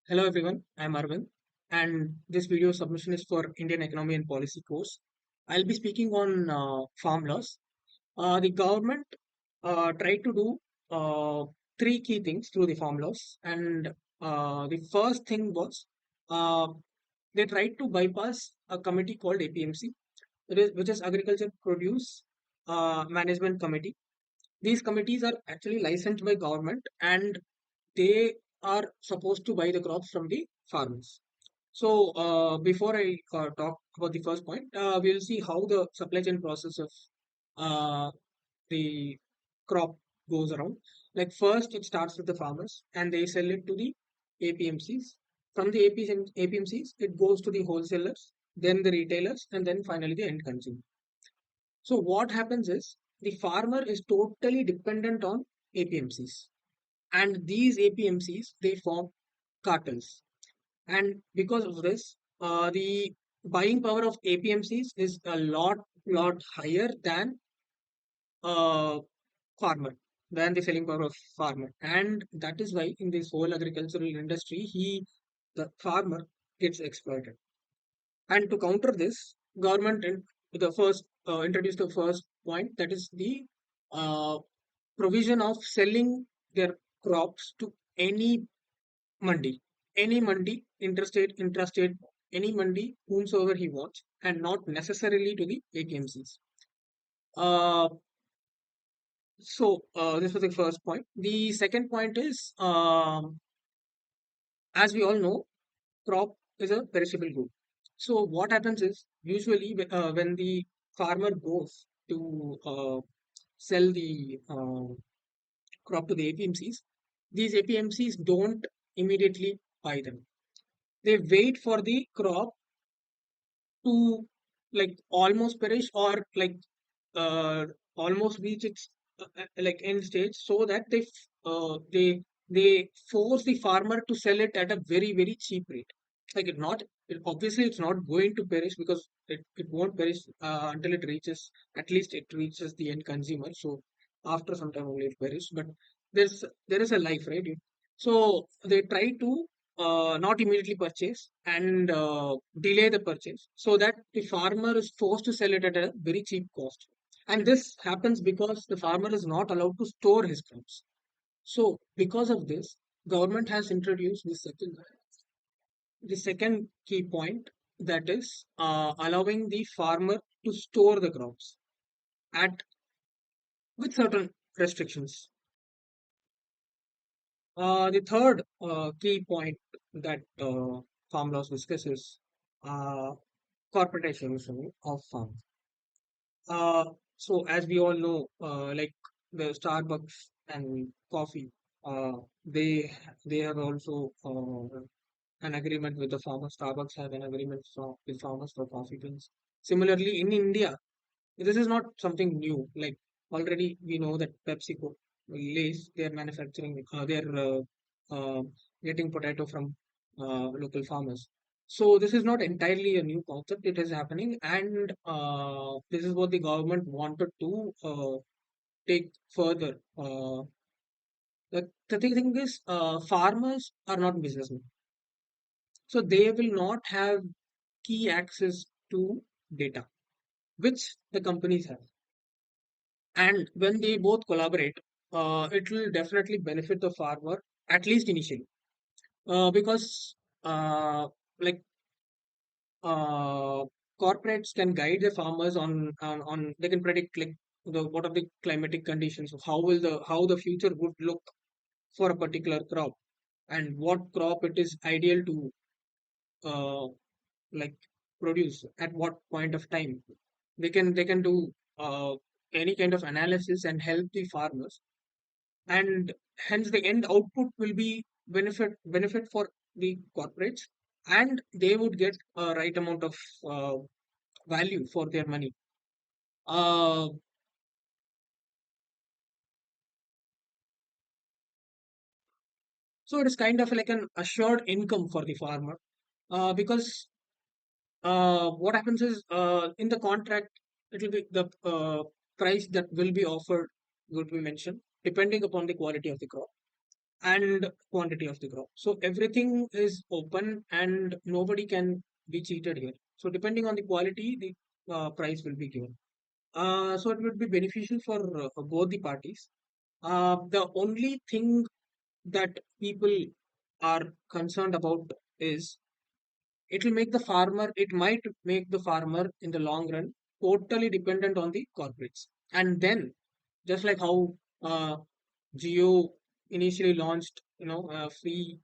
Hello everyone, I am Arvind, and this video submission is for Indian Economy and Policy course. I'll be speaking on farm laws. The government tried to do three key things through the farm laws, and the first thing was uh, they tried to bypass a committee called APMC, which is Agriculture Produce Management Committee. These committees are actually licensed by government, and they are supposed to buy the crops from the farmers. So before I talk about the first point, we'll see how the supply chain process of uh, the crop goes around. Like first, it starts with the farmers, and they sell it to the APMCs. From the APMCs, it goes to the wholesalers, then the retailers, and then finally the end consumer. So what happens is the farmer is totally dependent on APMCs, and these APMCs they form cartels, and because of this, the buying power of APMCs is a lot higher than uh, farmer than the selling power of farmer, and that is why in this whole agricultural industry, the farmer gets exploited. And to counter this, government introduced the first point, that is the uh, provision of selling their crops to any mandi, any mandi, interstate, intrastate, any mandi, whomsoever he wants, and not necessarily to the APMCs. Uh, this was the first point. The second point is, as we all know, crop is a perishable good. So what happens is usually when the farmer goes to sell the crop to the APMCs, these APMCs don't immediately buy them. They wait for the crop to like almost perish or like uh, almost reach its like end stage, so that they force the farmer to sell it at a very cheap rate. Like obviously it's not going to perish, because it won't perish until it reaches, at least it reaches the end consumer. So after some time only it perish, but there is a life, right? So they try to not immediately purchase, and delay the purchase, so that the farmer is forced to sell it at a very cheap cost. And this happens because the farmer is not allowed to store his crops. So because of this, government has introduced the second key point, that is allowing the farmer to store the crops at with certain restrictions. The third key point that farm laws discusses uh, corporatization of farms. So as we all know, like the Starbucks and coffee, they have also an agreement with the farmers. Starbucks have an agreement with farmers for coffee beans. Similarly, in India, this is not something new. Like already we know that PepsiCo, Lay's, they are manufacturing, they're getting potato from local farmers. So this is not entirely a new concept. It is happening, and this is what the government wanted to take further. The thing is, farmers are not businessmen, so they will not have key access to data, which the companies have. And when they both collaborate, it will definitely benefit the farmer, at least initially, because like uh, corporates can guide the farmers on they can predict like what are the climatic conditions, how the future would look for a particular crop, and what crop it is ideal to uh, like produce at what point of time. They can do any kind of analysis and help the farmers, and hence the end output will be benefit for the corporates, and they would get a right amount of uh, value for their money. uh, so it is kind of like an assured income for the farmer, because what happens is, in the contract it will be the price that will be offered would be mentioned depending upon the quality of the crop, and quantity of the crop. So everything is open and nobody can be cheated here. So depending on the quality, the price will be given. So it would be beneficial for both the parties. The only thing that people are concerned about is it might make the farmer in the long run totally dependent on the corporates. And then, just like how Geo initially launched, uh, free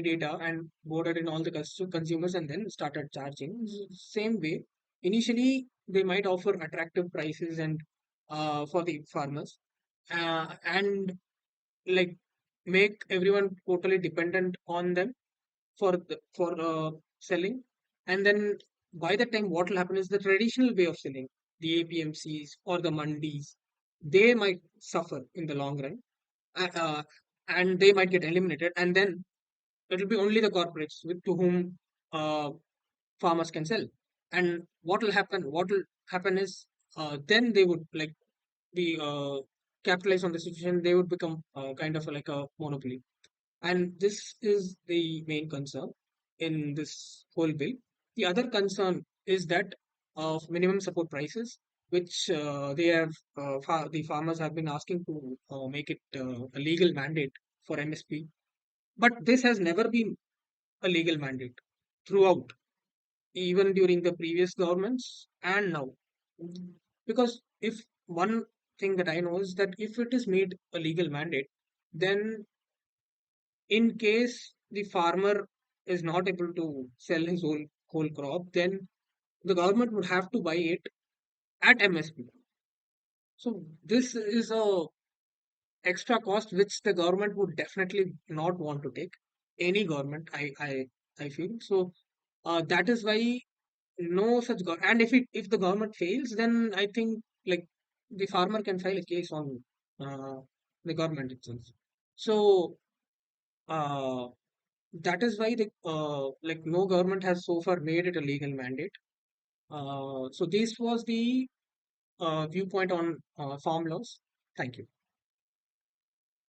data and boarded in all the consumers and then started charging. Same way, initially they might offer attractive prices and for the farmers, and like make everyone totally dependent on them for selling. And then by the time what will happen is the traditional way of selling, the APMCs or the mandis, they might suffer in the long run, uh, uh, and they might get eliminated. And then it will be only the corporates to whom farmers can sell. And what will happen is then they would like be capitalize on the situation. They would become kind of like a monopoly, and this is the main concern in this whole bill. The other concern is that of minimum support prices, which the farmers have been asking to make it a legal mandate for MSP. But this has never been a legal mandate throughout, even during the previous governments and now. Because if one thing that I know is that if it is made a legal mandate, then in case the farmer is not able to sell his whole crop, then the government would have to buy it at MSP. So this is a extra cost which the government would definitely not want to take. Any government, I feel so. That is why no such and if the government fails, then I think like the farmer can file a case on uh, the government itself. So uh, that is why like no government has so far made it a legal mandate. So this was the viewpoint on farm laws. Thank you.